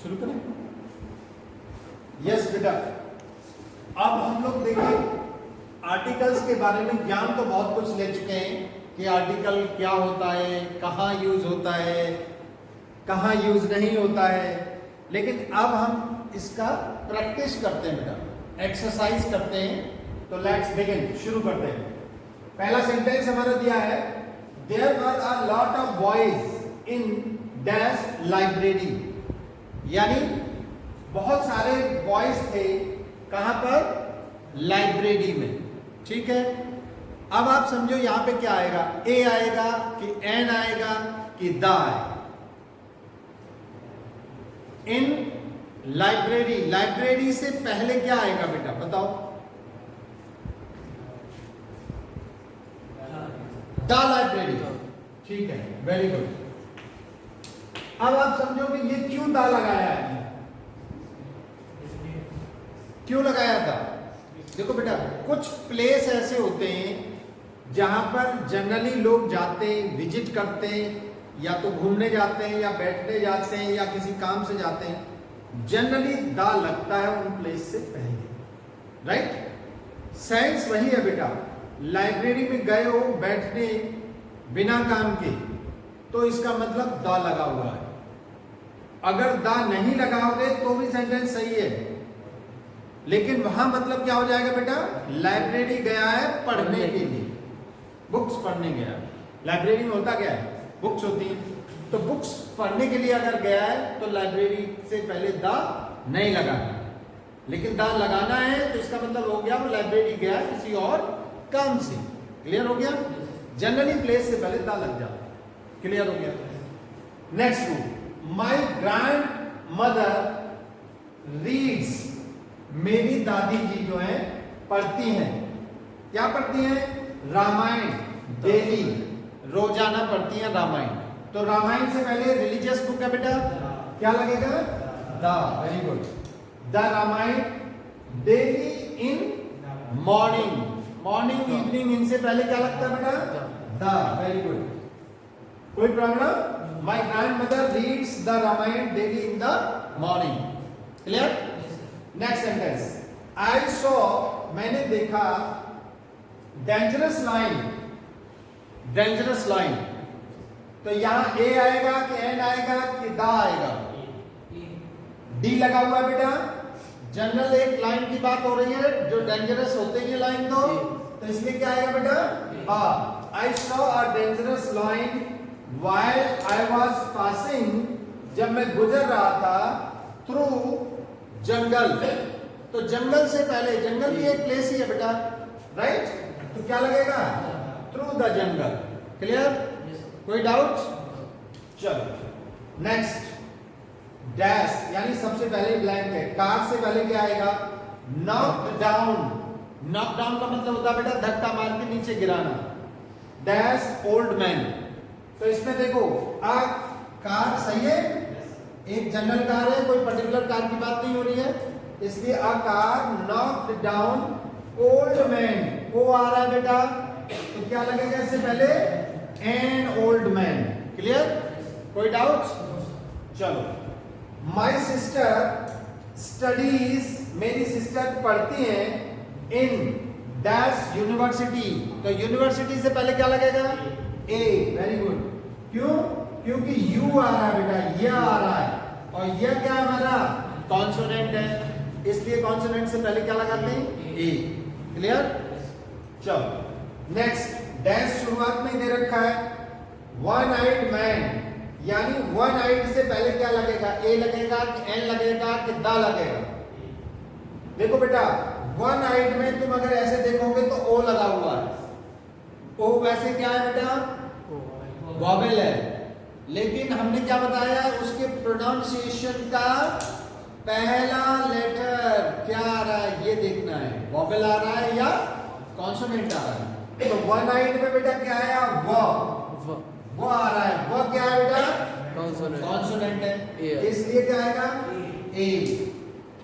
शुरू करें? यस बेटा, अब हम लोग देखिए आर्टिकल्स के बारे में ज्ञान तो बहुत कुछ ले चुके हैं कि आर्टिकल क्या होता है, कहाँ यूज होता है, कहाँ यूज नहीं होता है, लेकिन अब हम इसका प्रैक्टिस करते हैं बेटा, एक्सरसाइज करते हैं। तो लेट्स बिगिन, शुरू करते हैं। पहला सेंटेंस हमारा दिया है, there were a lot of boys in dash library, यानी बहुत सारे बॉयज थे कहां पर? लाइब्रेरी में। ठीक है, अब आप समझो यहां पे क्या आएगा, ए आएगा कि एन आएगा कि द आएगा? इन लाइब्रेरी, लाइब्रेरी से पहले क्या आएगा बेटा बताओ? The library. ठीक है, वेरी गुड। अब आप समझो कि ये क्यों द लगाया है, क्यों लगाया था? देखो बेटा, कुछ प्लेस ऐसे होते हैं जहां पर जनरली लोग जाते हैं, विजिट करते हैं, या तो घूमने जाते हैं या बैठने जाते हैं या किसी काम से जाते हैं, जनरली द लगता है उन प्लेस से पहले, राइट? सेंस वही है बेटा, लाइब्रेरी में गए हो बैठने बिना काम के, तो इसका मतलब द लगा हुआ है। अगर द नहीं लगाओगे तो भी सेंटेंस सही है, लेकिन वहां मतलब क्या हो जाएगा बेटा? लाइब्रेरी गया है पढ़ने के लिए, बुक्स पढ़ने गया। लाइब्रेरी में होता क्या है? बुक्स होती हैं, तो बुक्स पढ़ने के लिए अगर गया है तो लाइब्रेरी से पहले द नहीं लगाना, लेकिन द लगाना है तो इसका मतलब हो गया वो लाइब्रेरी गया है किसी और काम से। क्लियर हो गया? जनरली प्लेस से पहले द लग जाता है। क्लियर हो गया? नेक्स्ट रूल, माई ग्रैंड मदर रीड्स, मेरी दादी जी जो है पढ़ती हैं, क्या पढ़ती हैं? रामायण, डेली, रोजाना पढ़ती हैं रामायण। तो रामायण से पहले रिलीजियस बुक है बेटा, क्या लगेगा? The. Very good. The Ramayana daily in morning, morning evening, इनसे पहले क्या लगता है बेटा? द। Very good. कोई problem? My grandmother reads the Ramayana daily in the morning. Clear? Next sentence, I saw, मैंने देखा, डेंजरस लाइन, डेंजरस लाइन, तो यहां ए आएगा कि एन आएगा कि द आएगा? डी लगा हुआ है बेटा। जनरल एक लाइन की बात हो रही है जो डेंजरस होते हैं लाइन, तो इसलिए क्या आएगा बेटा? I saw a dangerous line while I was passing, जब मैं गुजर रहा था, थ्रू जंगल, तो जंगल से पहले, जंगल भी एक प्लेस ही है बेटा, राइट? तो क्या लगेगा? Through the jungle. क्लियर? कोई डाउट? चलो नेक्स्ट, डैश, यानी सबसे पहले ब्लैंक है, कार से पहले क्या आएगा? Knock down. नॉक डाउन का मतलब होता है बेटा धक्का मार के नीचे गिराना। डैश ओल्ड मैन, तो इसमें देखो आ कार सही है, एक जनरल कार है, कोई पर्टिकुलर कार की बात नहीं हो रही है, इसलिए a car knocked down old man, O आ रहा है बेटा, तो क्या लगेगा इससे पहले? An old man. क्लियर? कोई डाउट? चलो, माई सिस्टर स्टडीज, मेरी सिस्टर पढ़ती हैं इन डैश यूनिवर्सिटी, तो यूनिवर्सिटी से पहले क्या लगेगा? ए। Very good. क्यों? क्योंकि यू आ रहा है बेटा, यह आ रहा है, और यह क्या हमारा? कॉन्सोनेंट है, इसलिए कॉन्सोनेंट से पहले क्या लगाते हैं? ए। क्लियर? चलो नेक्स्ट, डैश शुरुआत में दे रखा है, वन आइड मैन, यानी वन आइड से पहले क्या लगेगा? ए लगेगा कि एन लगेगा कि द लगेगा? देखो बेटा, वन आइड में तुम अगर ऐसे देखोगे तो ओ लगा हुआ है, ओ वैसे क्या है बेटा? वॉवेल है, लेकिन हमने क्या बताया? उसके प्रोनाउंसिएशन का पहला लेटर क्या आ रहा है ये देखना है, वॉवेल आ रहा है या कॉन्सोनेंट आ रहा है। तो वन आइड में बेटा क्या आया? वो आ रहा है, वो क्या है बेटा? कॉन्सोनेंट है, इसलिए क्या आएगा? A.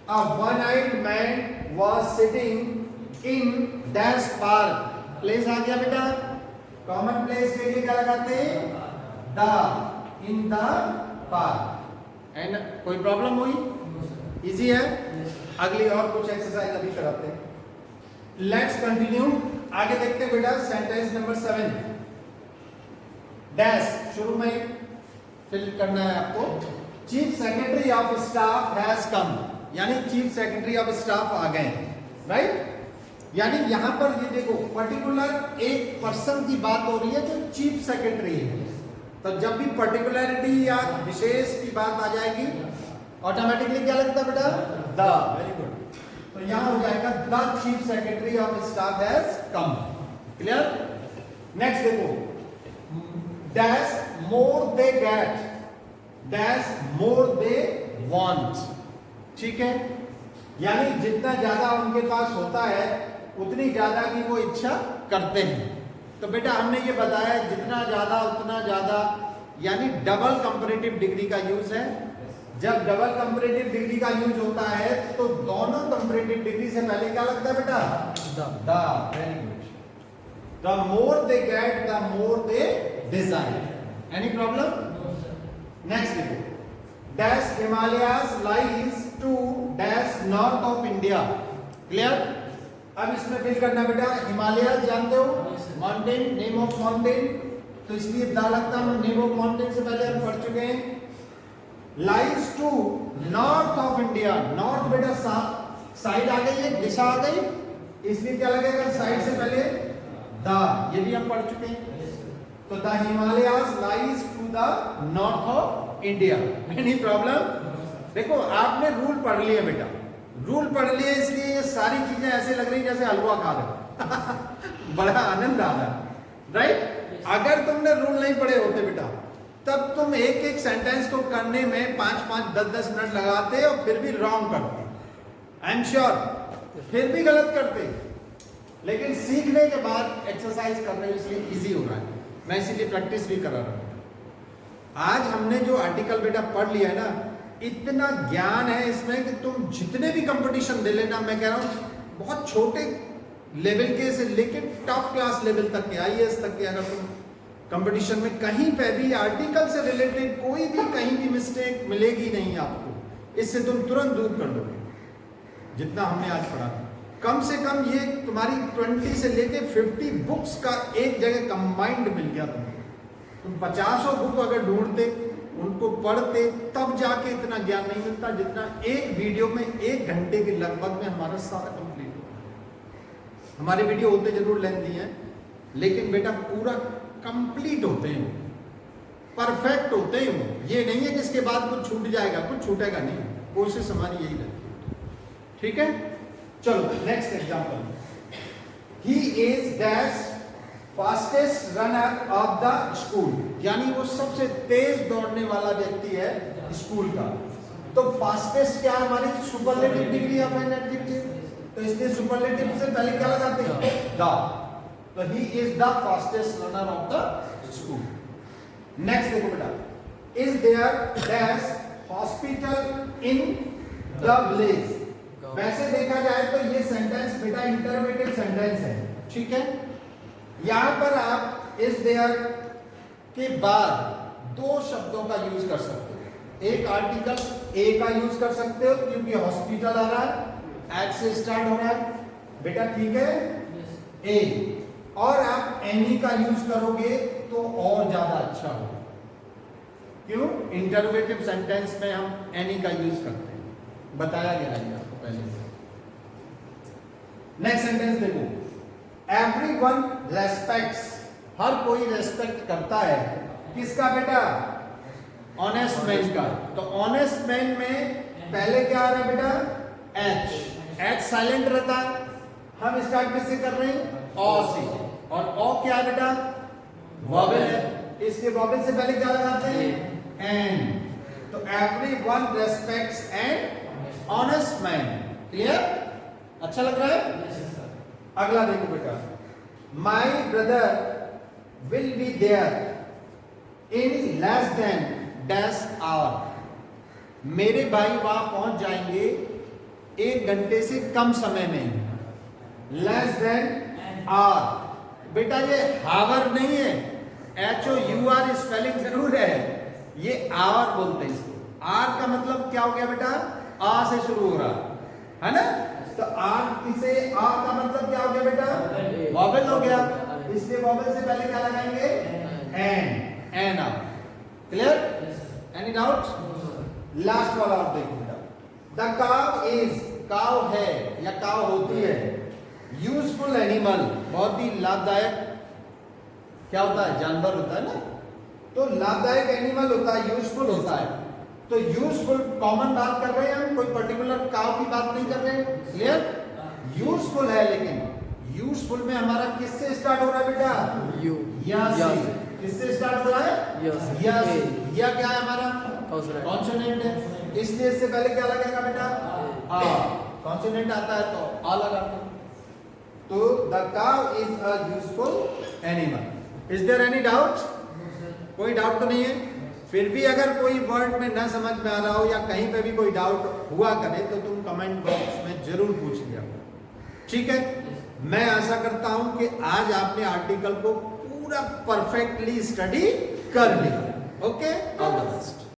A one eyed man was sitting in dash park, place आ गया बेटा, कॉमन प्लेस के लिए क्या लगाते हैं? The, in the park. And कोई प्रॉब्लम हुई? इजी है। अगली और कुछ एक्सरसाइज अभी कराते हैं। लेट्स कंटिन्यू, आगे देखते हैं बेटा। सेंटेंस नंबर 7 डैश शुरू में फिल करना है आपको। Chief secretary of staff has कम, यानी चीफ सेक्रेटरी ऑफ स्टाफ आ गए, राइट। यानी यहां पर ये देखो पर्टिकुलर एक पर्सन की बात हो रही है जो चीफ सेक्रेटरी है। तो जब भी पर्टिकुलरिटी या विशेष की बात आ जाएगी ऑटोमेटिकली क्या लगता है बेटा? द। Very good. तो यहां हो जाएगा the chief secretary of staff has come. Clear? Next देखो, dash more they get, dash more they want. ठीक है, यानी जितना ज्यादा उनके पास होता है उतनी ज्यादा की वो इच्छा करते हैं। तो बेटा हमने ये बताया जितना ज्यादा उतना ज्यादा, यानी डबल कंपैरेटिव डिग्री का यूज है। जब डबल कंपैरेटिव डिग्री का यूज होता है तो दोनों कंपैरेटिव डिग्री से पहले क्या लगता है बेटा? The. Very good. The more they get the more they desire. Any problem? Next देखो, dash Himalayas lies to dash north of India. Clear? अब इसमें फिल करना बेटा। हिमालय जानते हो, माउंटेन, नेम ऑफ माउंटेन, तो इसलिए दा लगता है। नेम ऑफ माउंटेन से पहले हम पढ़ चुके हैं। Lies to north of India, नॉर्थ बेटा साइड आ गई है, दिशा आ गई, इसलिए क्या लगेगा? साइड से पहले दा, ये भी हम पढ़ चुके हैं। तो the Himalayas lies to the north of India. Any problem? देखो आपने रूल पढ़ लिया बेटा, रूल पढ़ लिए इसलिए ये सारी चीजें ऐसे लग रही जैसे हलवा खा रहे बड़ा आनंद आ रहा है, राइट। अगर तुमने रूल नहीं पढ़े होते बेटा तब तुम एक एक सेंटेंस को करने में 5-5, 10-10 मिनट लगाते और फिर भी रॉन्ग करते। आई एम श्योर फिर भी गलत करते, लेकिन सीखने के बाद एक्सरसाइज कर रहे हो इसलिए इजी हो रहा है। मैं इसीलिए प्रैक्टिस भी करा रहा हूं। आज हमने जो आर्टिकल बेटा पढ़ लिया है ना, इतना ज्ञान है इसमें कि तुम जितने भी कंपटीशन दे लेना, मैं कह रहा हूं बहुत छोटे लेवल के से लेकर टॉप क्लास लेवल तक के, IAS तक के, अगर तुम कंपटीशन में कहीं पे भी आर्टिकल से रिलेटेड कोई भी कहीं भी मिस्टेक मिलेगी नहीं आपको, इससे तुम तुरंत दूर कर दोगे। जितना हमने आज पढ़ा कम से कम ये तुम्हारी 20 से लेके 50 बुक्स का एक जगह कंबाइंड मिल गया तुम 50 बुक अगर ढूंढते, उनको पढ़ते, तब जाके इतना ज्ञान नहीं मिलता जितना एक वीडियो में 1 घंटे के लगभग में हमारा सारा कंप्लीट हो। हमारे वीडियो होते जरूर लेंथी हैं, लेकिन बेटा पूरा कंप्लीट होते हैं, परफेक्ट होते हैं। ये नहीं है कि इसके बाद कुछ छूट जाएगा, कुछ छूटेगा नहीं। कोशिश हमारी यही रहती है। ठीक है, चलो next example. He is dash fastest runner of the school, यानी वो सबसे तेज दौड़ने वाला व्यक्ति है स्कूल का। तो फास्टेस्ट क्या हमारी superlative degree of an adjective, तो इसलिए सुपरलेटिव से पहले क्या लगाते हैं? द। तो he is the fastest runner of the school. Next देखो बेटा, is there dash hospital in the village. वैसे देखा जाए तो ये सेंटेंस बेटा इंटरवेटिव सेंटेंस है, ठीक है। यहां पर आप इज देयर के बाद 2 शब्दों का यूज कर सकते हो। एक आर्टिकल ए का यूज कर सकते हो क्योंकि हॉस्पिटल आ रहा है, एच से स्टार्ट हो रहा है बेटा, ठीक है, ए। और आप एनी का यूज करोगे तो और ज्यादा अच्छा होगा। क्यों? इंटरवेटिव सेंटेंस में हम एनी का यूज करते हैं, बताया गया है आपको पहले से। नेक्स्ट सेंटेंस देखो, एवरीवन रेस्पेक्ट्स, हर कोई रेस्पेक्ट करता है किसका बेटा? ऑनेस्ट मैन का। तो ऑनेस्ट मैन में पहले क्या आ रहा है बेटा? एच। एच साइलेंट रहता है, हम स्टार्ट किससे कर रहे हैं? ओ से। और ओ क्या है बेटा? वॉवेल है, इसके वॉवेल से पहले क्या लगाते हैं? एन। तो everyone respects an honest man. Clear? अच्छा लग रहा है? अगला देखो बेटा, my brother will be there in less than dash hour. मेरे भाई वहां पहुंच जाएंगे 1 घंटे से कम समय में। लेस देन आवर बेटा ये हावर नहीं है, HOUR स्पेलिंग जरूर है, ये आवर बोलते हैं इसको। आर का मतलब क्या हो गया बेटा? आ से शुरू हो रहा है ना? तो आ किसे, आ का मतलब क्या हो गया बेटा? वॉवेल हो गया, इसलिए वॉवेल से पहले क्या लगाएंगे? एन आ। क्लियर? Any doubt? लास्ट वाला आप देखो बेटा, द काव इज, काव है या काव होती है, यूजफुल एनिमल, बहुत ही लाभदायक क्या होता है? जानवर होता है ना, तो लाभदायक एनिमल होता है, यूजफुल होता है। तो यूजफुल कॉमन बात कर रहे हैं हम, कोई पर्टिकुलर काव की बात नहीं कर रहे। क्लियर? यूजफुल है, लेकिन यूजफुल में हमारा किससे स्टार्ट हो रहा है बेटा? यू, या से। किससे स्टार्ट हो रहा है? या से। या क्या है हमारा? कॉन्सोनेंट है, इसलिए इससे पहले क्या लगेगा बेटा? आ। कॉन्सोनेंट आता है तो आ लगाते हैं। तो the cow is a useful animal. Is there any doubt? कोई डाउट तो नहीं है? फिर भी अगर कोई वर्ड में ना समझ में आ रहा हो या कहीं पे भी कोई डाउट हुआ करे तो तुम कमेंट बॉक्स में जरूर पूछ लिया। ठीक है? मैं आशा करता हूं कि आज आपने आर्टिकल को पूरा परफेक्टली स्टडी कर लिया। Okay, all the best.